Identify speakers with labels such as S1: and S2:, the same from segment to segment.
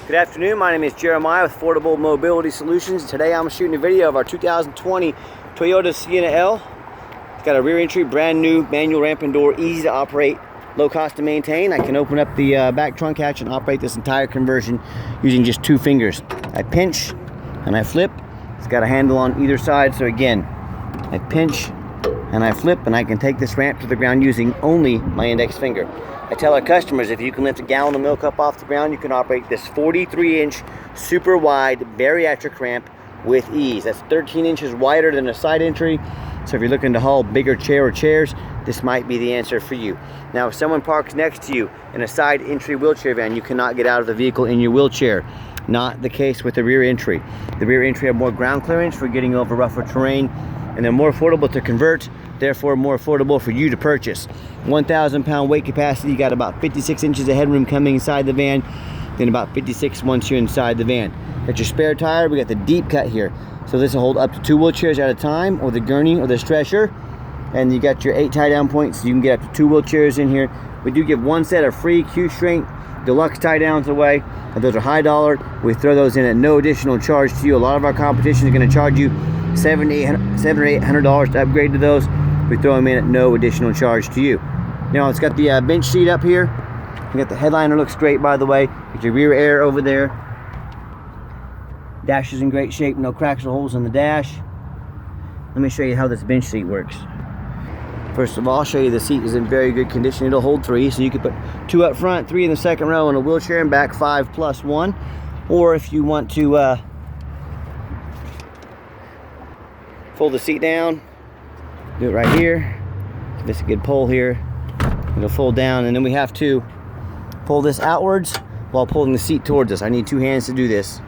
S1: Good afternoon, my name is Jeremiah with Affordable Mobility Solutions. Today I'm shooting a video of our 2020 Toyota Sienna L. It's got a rear entry, brand new manual ramp and door, easy to operate, low cost to maintain. I can open up the back trunk hatch and operate this entire conversion using just 2 fingers. I pinch and I flip. It's got a handle on either side, so again, I pinch and I flip, and I can take this ramp to the ground using only my index finger. I tell our customers, if you can lift a gallon of milk up off the ground, you can operate this 43-inch super wide bariatric ramp with ease. That's 13 inches wider than a side entry, so if you're looking to haul bigger chair or chairs, this might be the answer for you. Now, if someone parks next to you in a side entry wheelchair van, you cannot get out of the vehicle in your wheelchair. Not the case with the rear entry. The rear entry have more ground clearance for getting over rougher terrain, and they're more affordable to convert, therefore more affordable for you to purchase. 1,000 pound weight capacity, you got about 56 inches of headroom coming inside the van, then about 56 once you're inside the van. Got your spare tire, we got the deep cut here. So this will hold up to 2 wheelchairs at a time, or the gurney or the stretcher. And you got your 8 tie down points, so you can get up to 2 wheelchairs in here. We do give 1 set of free Q-Strength deluxe tie downs away. And those are high dollar. We throw those in at no additional charge to you. A lot of our competition is going to charge you $700 or $800 to upgrade to those. We throw them in at no additional charge to you. Now it's got the bench seat up here. You got the headliner, looks great by the way. Get your rear air over there. Dash is in great shape, no cracks or holes in the dash. Let me show you how this bench seat works. First of all, I'll show you the seat is in very good condition. It'll hold 3, so you can put 2 up front, 3 in the second row in a wheelchair, and back 5 plus 1. Or if you want to fold the seat down, do it right here. Give this a good pull here. It'll fold down, and then we have to pull this outwards while pulling the seat towards us. I need 2 hands to do this.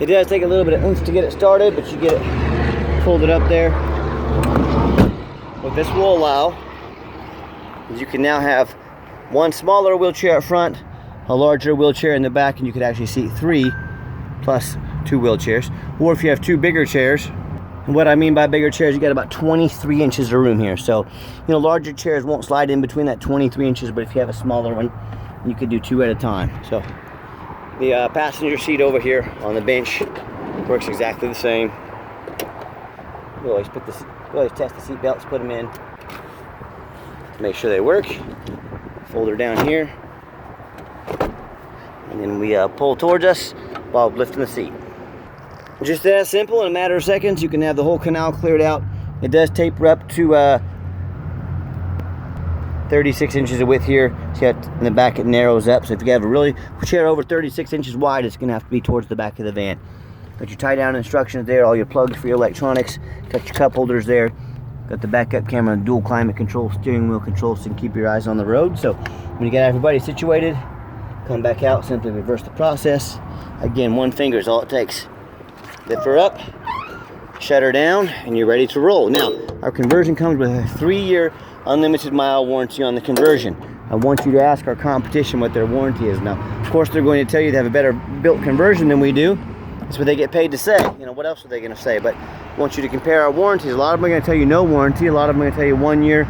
S1: It does take a little bit of oomph to get it started, but you get it folded up there. What this will allow is you can now have 1 smaller wheelchair up front, a larger wheelchair in the back, and you could actually seat 3 plus 2 wheelchairs. Or if you have 2 bigger chairs, and what I mean by bigger chairs, you got about 23 inches of room here. So, larger chairs won't slide in between that 23 inches, but if you have a smaller one, you could do 2 at a time. So, the passenger seat over here on the bench works exactly the same. We always test the seat belts, put them in, make sure they work. Fold her down here, and then we pull towards us while lifting the seat. Just that simple. In a matter of seconds, you can have the whole canal cleared out. It does taper up to 36 inches of width here. See how in the back it narrows up. So if you have a chair over 36 inches wide, it's going to have to be towards the back of the van. Got your tie down instructions there, all your plugs for your electronics. Got your cup holders there. Got the backup camera, dual climate control, steering wheel control, so you can keep your eyes on the road. So when you get everybody situated, come back out, simply reverse the process. Again, 1 finger is all it takes. Lift her up, shut her down, and you're ready to roll. Now, our conversion comes with a 3-year unlimited mile warranty on the conversion. I want you to ask our competition what their warranty is. Now, of course, they're going to tell you they have a better built conversion than we do. That's what they get paid to say. What else are they going to say? But I want you to compare our warranties. A lot of them are going to tell you no warranty. A lot of them are going to tell you 1 year,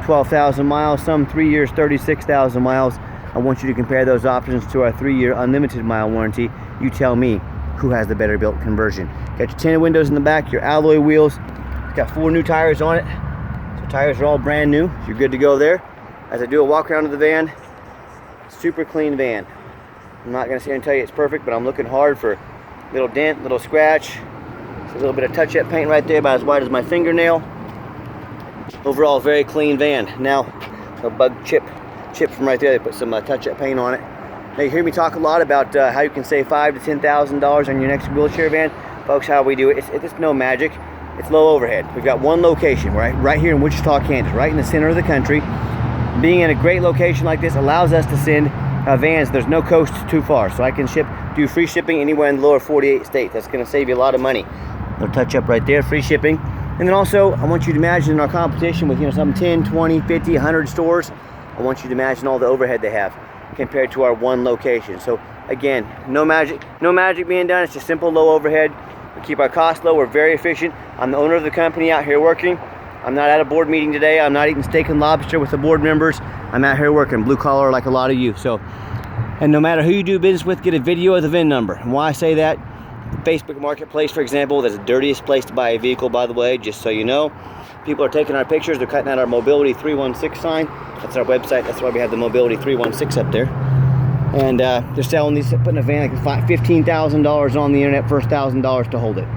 S1: 12,000 miles. Some 3 years, 36,000 miles. I want you to compare those options to our 3-year unlimited mile warranty. You tell me who has the better built conversion. Got your tinted windows in the back, your alloy wheels. It's got 4 new tires on it. So tires are all brand new. So you're good to go there. As I do a walk around of the van, super clean van. I'm not going to sit here and tell you it's perfect, but I'm looking hard for little dent, little scratch. It's a little bit of touch-up paint right there, about as wide as my fingernail. Overall, very clean van. Now, a bug chip from right there. They put some touch-up paint on it. Now, you hear me talk a lot about how you can save $5,000 to $10,000 on your next wheelchair van. Folks, how we do it, it's no magic. It's low overhead. We've got 1 location, right here in Wichita, Kansas, right in the center of the country. Being in a great location like this allows us to send vans. There's no coast too far, so I can do free shipping anywhere in the lower 48 states. That's going to save you a lot of money. They'll touch up right there, free shipping. And then also, I want you to imagine our competition with some 10, 20, 50, 100 stores. I want you to imagine all the overhead they have compared to our 1 location. So again, no magic being done. It's just simple low overhead. We keep our costs low. We're very efficient. I'm the owner of the company out here working. I'm not at a board meeting today. I'm not eating steak and lobster with the board members. I'm out here working blue collar like a lot of you. So And no matter who you do business with, get a video of the VIN number. And why I say that, Facebook Marketplace, for example, that's the dirtiest place to buy a vehicle, by the way, just so you know. People are taking our pictures, they're cutting out our Mobility 316 sign. That's our website, that's why we have the Mobility 316 up there. And they're selling these, putting a van like $15,000 on the internet for $1,000 to hold it.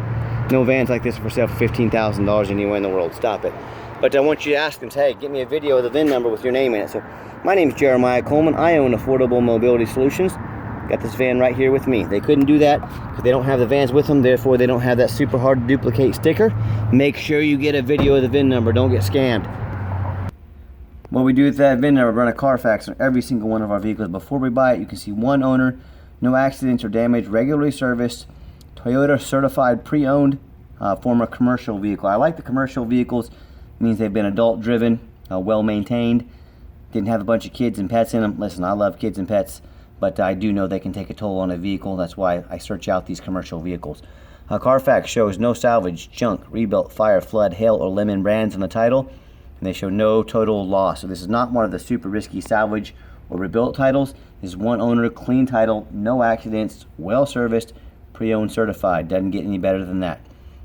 S1: No vans like this for sale for $15,000 anywhere in the world. Stop it. But I want you to ask them, hey, get me a video of the VIN number with your name in it. So my name is Jeremiah Coleman. I own Affordable Mobility Solutions. Got this van right here with me. They couldn't do that because they don't have the vans with them. Therefore, they don't have that super hard to duplicate sticker. Make sure you get a video of the VIN number. Don't get scammed. What we do with that VIN number, run a Carfax on every single one of our vehicles. Before we buy it, you can see one owner, no accidents or damage, regularly serviced, Toyota certified pre-owned, former commercial vehicle. I like the commercial vehicles. It means they've been adult driven, well maintained, didn't have a bunch of kids and pets in them. Listen, I love kids and pets, but I do know they can take a toll on a vehicle. That's why I search out these commercial vehicles. Carfax shows no salvage, junk, rebuilt, fire, flood, hail, or lemon brands on the title, and they show no total loss. So this is not one of the super risky salvage or rebuilt titles. This is one owner, clean title, no accidents, well serviced, pre-owned certified. Doesn't get any better than that.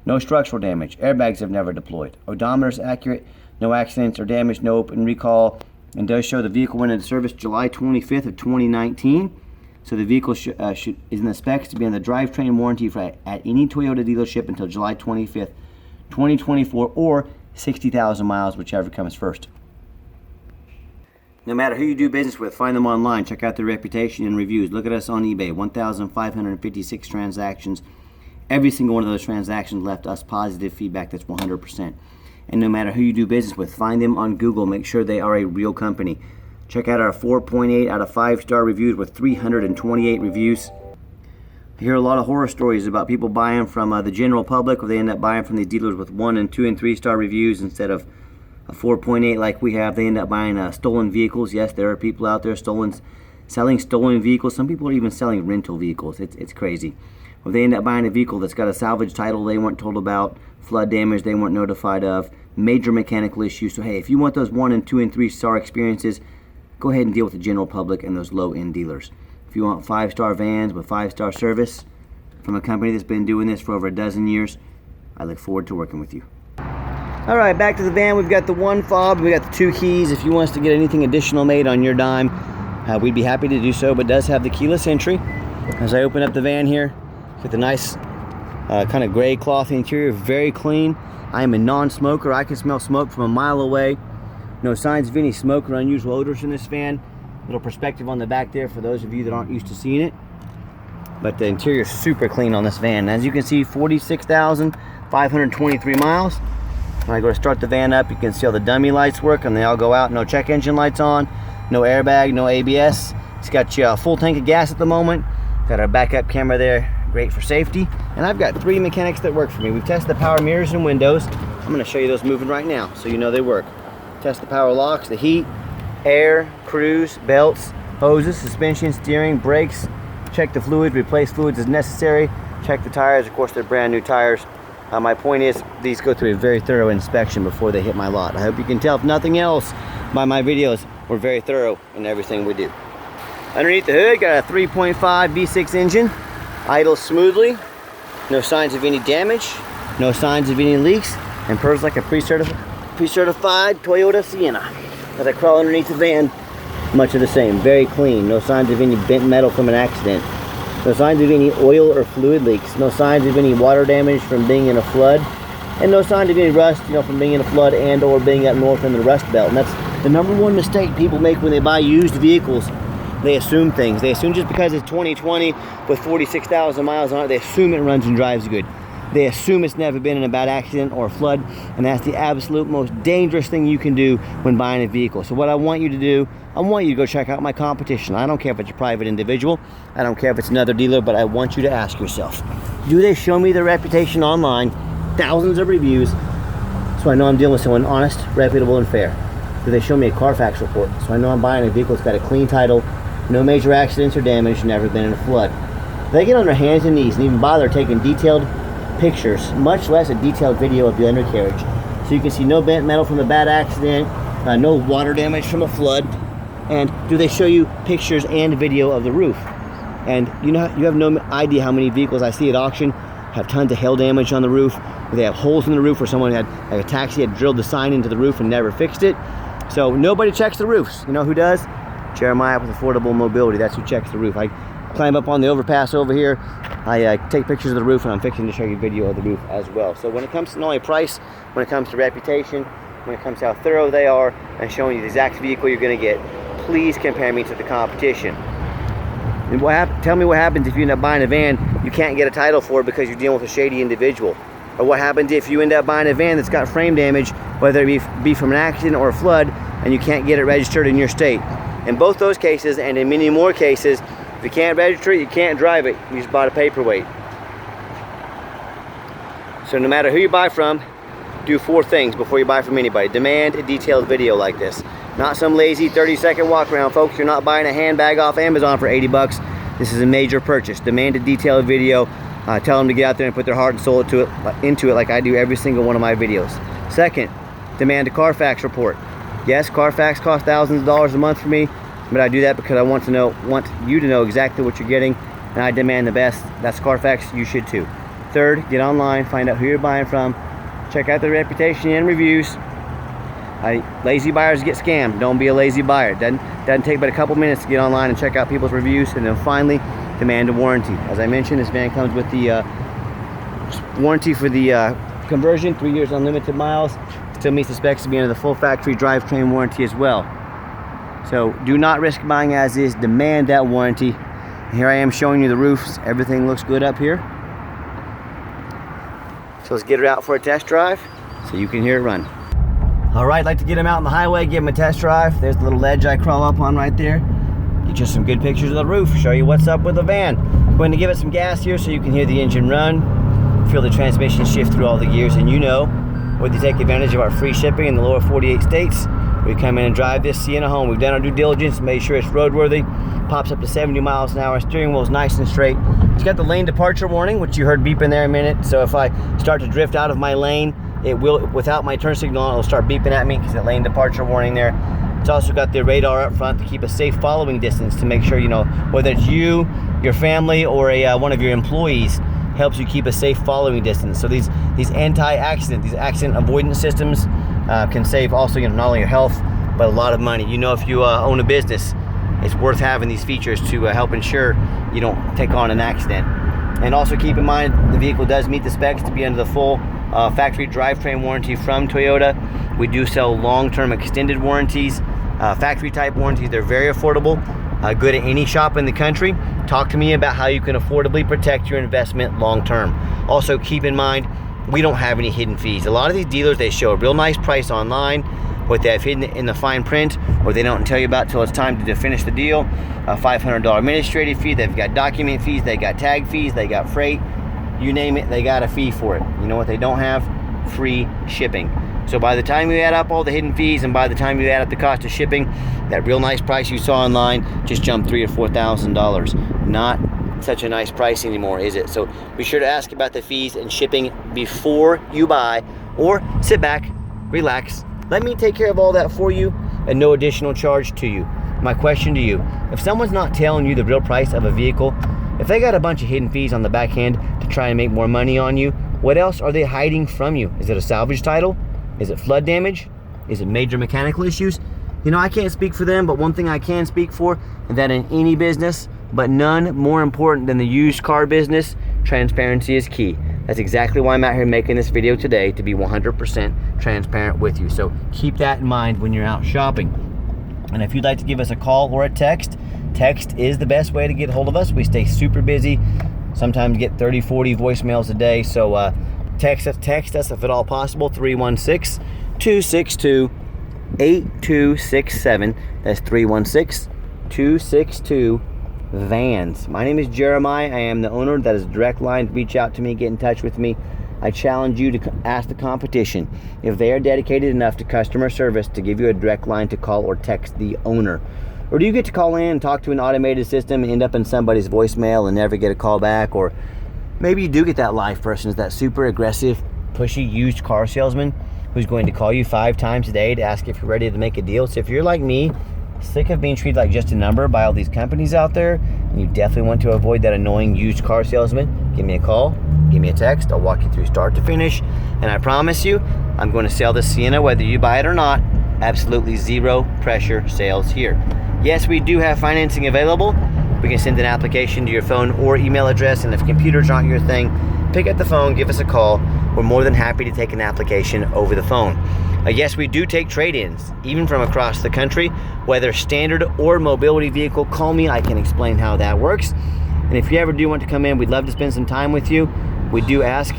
S1: No structural damage. Airbags have never deployed. Odometer is accurate. No accidents or damage. No open recall. And does show the vehicle went into service July 25th of 2019. So the vehicle is in the specs to be on the drivetrain warranty at any Toyota dealership until July 25th, 2024, or 60,000 miles, whichever comes first. No matter who you do business with, find them online. Check out their reputation and reviews. Look at us on eBay. 1,556 transactions. Every single one of those transactions left us positive feedback that's 100%. And no matter who you do business with, find them on Google. Make sure they are a real company. Check out our 4.8 out of 5-star reviews with 328 reviews. I hear a lot of horror stories about people buying from the general public, or they end up buying from these dealers with 1 and 2 and 3-star reviews instead of a 4.8 like we have. They end up buying stolen vehicles. Yes, there are people out there selling stolen vehicles. Some people are even selling rental vehicles. It's crazy. Or they end up buying a vehicle that's got a salvage title they weren't told about, flood damage they weren't notified of, major mechanical issues. So hey, if you want those 1 and 2 and 3-star experiences, go ahead and deal with the general public and those low-end dealers. If you want 5-star vans with 5-star service from a company that's been doing this for over a dozen years, I look forward to working with you. All right, back to the van. We've got the one fob, we got the 2 keys. If you want us to get anything additional made on your dime, we'd be happy to do so, but it does have the keyless entry. As I open up the van here, with the nice kind of gray cloth interior, very clean. I am a non-smoker. I can smell smoke from a mile away. No signs of any smoke or unusual odors in this van. Little perspective on the back there for those of you that aren't used to seeing it. But the interior is super clean on this van. As you can see, 46,523 miles. When I go to start the van up, you can see all the dummy lights work and they all go out. No check engine lights on, no airbag, no ABS. It's got you a full tank of gas at the moment. Got our backup camera there. Great for safety. And I've got 3 mechanics that work for me. We've tested the power mirrors and windows. I'm going to show you those moving right now so you know they work. Test the power locks, the heat, air, cruise, belts, hoses, suspension, steering, brakes. Check the fluids, replace fluids as necessary. Check the tires. Of course, they're brand new tires. My point is, these go through a very thorough inspection before they hit my lot. I hope you can tell, if nothing else, by my videos, we're very thorough in everything we do. Underneath the hood, got a 3.5 V6 engine. Idles smoothly, no signs of any damage, no signs of any leaks, and purrs like a pre-certified Toyota Sienna. As I crawl underneath the van, much of the same, very clean, no signs of any bent metal from an accident, no signs of any oil or fluid leaks, no signs of any water damage from being in a flood, and no signs of any rust, from being in a flood and or being up north in the rust belt. And that's the #1 mistake people make when they buy used vehicles. They assume things. They assume just because it's 2020 with 46,000 miles on it, they assume it runs and drives good. They assume it's never been in a bad accident or a flood, and that's the absolute most dangerous thing you can do when buying a vehicle. So what I want you to do, I want you to go check out my competition. I don't care if it's a private individual. I don't care if it's another dealer, but I want you to ask yourself, do they show me their reputation online, thousands of reviews, so I know I'm dealing with someone honest, reputable, and fair? Do they show me a Carfax report, so I know I'm buying a vehicle that's got a clean title, no major accidents or damage, never been in a flood? They get on their hands and knees and even bother taking detailed pictures, much less a detailed video of the undercarriage. So you can see no bent metal from a bad accident, no water damage from a flood, And do they show you pictures and video of the roof? And you have no idea how many vehicles I see at auction have tons of hail damage on the roof. They have holes in the roof where someone had, like a taxi had drilled the sign into the roof and never fixed it. So nobody checks the roofs. You know who does? Jeremiah with Affordable Mobility. That's who checks the roof. I climb up on the overpass over here. I take pictures of the roof, and I'm fixing to show you video of the roof as well. So when it comes to not only price, when it comes to reputation, when it comes to how thorough they are, and showing you the exact vehicle you're going to get, please compare me to the competition. And tell me what happens if you end up buying a van you can't get a title for because you're dealing with a shady individual. Or what happens if you end up buying a van that's got frame damage, whether it be from an accident or a flood, and you can't get it registered in your state. In both those cases, and in many more cases, if you can't register it, you can't drive it. You just bought a paperweight. So no matter who you buy from, do 4 things before you buy from anybody. Demand a detailed video like this. Not some lazy 30-second walk around, folks. You're not buying a handbag off Amazon for 80 bucks. This is a major purchase. Demand a detailed video. Tell them to get out there and put their heart and soul into it like I do every single one of my videos. Second, demand a Carfax report. Yes, Carfax costs thousands of dollars a month for me, but I do that because I want you to know exactly what you're getting, and I demand the best. That's Carfax. You should too. Third, get online, find out who you're buying from, check out their reputation and reviews. Lazy buyers get scammed. Don't be a lazy buyer. Doesn't take but a couple minutes to get online and check out people's reviews. And then finally, demand a warranty. As I mentioned, this van comes with the warranty for the conversion, 3 years unlimited miles. Still meets the specs to be under the full factory drivetrain warranty as well. So do not risk buying as is. Demand that warranty. Here I am showing you the roofs. Everything looks good up here. So let's get her out for a test drive so you can hear it run. All right, I'd like to get him out on the highway, give him a test drive. There's the little ledge I crawl up on right there. Get you some good pictures of the roof, show you what's up with the van. I'm going to give it some gas here so you can hear the engine run, feel the transmission shift through all the gears, and you know, whether you take advantage of our free shipping in the lower 48 states, we come in and drive this Sienna home. We've done our due diligence, made sure it's roadworthy, pops up to 70 miles an hour, steering wheel's nice and straight. It's got the lane departure warning, which you heard beeping there a minute, so if I start to drift out of my lane, it will, without my turn signal on, it'll start beeping at me because the lane departure warning there. It's also got the radar up front to keep a safe following distance to make sure, you know, whether it's you, your family, or one of your employees, helps you keep a safe following distance. So these accident avoidance systems can save also, you know, not only your health, but a lot of money. You know, if you own a business, it's worth having these features to help ensure you don't take on an accident. And also keep in mind, the vehicle does meet the specs to be under the full factory drivetrain warranty from Toyota. We do sell long-term extended warranties, factory type warranties. They're very affordable, good at any shop in the country. Talk to me about how you can affordably protect your investment long-term. Also keep in mind, we don't have any hidden fees. A lot of these dealers, they show a real nice price online, what they have hidden in the fine print, or they don't tell you about till it's time to finish the deal. A $500 administrative fee. They've got document fees, they got tag fees, they got freight. You name it, they got a fee for it. You know what they don't have? Free shipping. So by the time you add up all the hidden fees and by the time you add up the cost of shipping, that real nice price you saw online just jumped $3,000 or $4,000. Not such a nice price anymore, is it? So be sure to ask about the fees and shipping before you buy, or sit back, relax, let me take care of all that for you at no additional charge to you. My question to you, if someone's not telling you the real price of a vehicle, if they got a bunch of hidden fees on the back end to try and make more money on you, what else are they hiding from you? Is it a salvage title? Is it flood damage? Is it major mechanical issues? You know, I can't speak for them, but one thing I can speak for, and that in any business, but none more important than the used car business, transparency is key. That's exactly why I'm out here making this video today, to be 100% transparent with you. So keep that in mind when you're out shopping. And if you'd like to give us a call or a text, text is the best way to get a hold of us. We stay super busy, sometimes get 30, 40 voicemails a day. So text us if at all possible, 316-262-8267. That's 316-262-VANS. My name is Jeremiah. I am the owner. That is a direct line to reach out to me, get in touch with me. I challenge you to ask the competition if they are dedicated enough to customer service to give you a direct line to call or text the owner. Or do you get to call in and talk to an automated system and end up in somebody's voicemail and never get a call back? Or maybe you do get that live person, that super aggressive, pushy used car salesman who's going to call you 5 times a day to ask if you're ready to make a deal. So if you're like me, sick of being treated like just a number by all these companies out there, and you definitely want to avoid that annoying used car salesman, give me a call, give me a text. I'll walk you through start to finish, and I promise you, I'm going to sell this Sienna whether you buy it or not. Absolutely zero pressure sales here. Yes, we do have financing available. We can send an application to your phone or email address, and if computers aren't your thing, pick up the phone, give us a call. We're more than happy to take an application over the phone. Yes, we do take trade-ins, even from across the country, whether standard or mobility vehicle. Call me, I can explain how that works. And if you ever do want to come in, we'd love to spend some time with you. We do ask,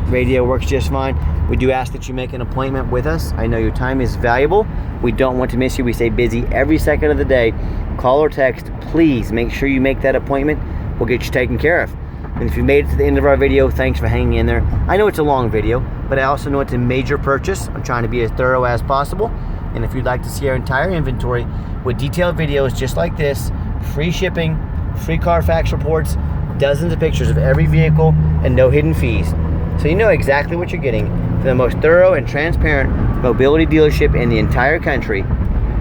S1: radio works just fine. We do ask that you make an appointment with us. I know your time is valuable. We don't want to miss you. We stay busy every second of the day. Call or text, please make sure you make that appointment. We'll get you taken care of. And if you made it to the end of our video, thanks for hanging in there. I know it's a long video, but I also know it's a major purchase. I'm trying to be as thorough as possible. And if you'd like to see our entire inventory with detailed videos just like this, free shipping, free Carfax reports, dozens of pictures of every vehicle, and no hidden fees, so you know exactly what you're getting from the most thorough and transparent mobility dealership in the entire country,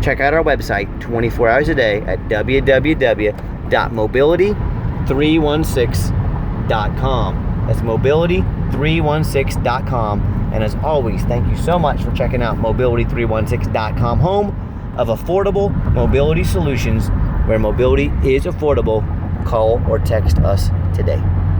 S1: check out our website 24 hours a day at www.mobility316.com. That's mobility316.com. And as always, thank you so much for checking out mobility316.com, home of affordable mobility solutions, where mobility is affordable. Call or text us today.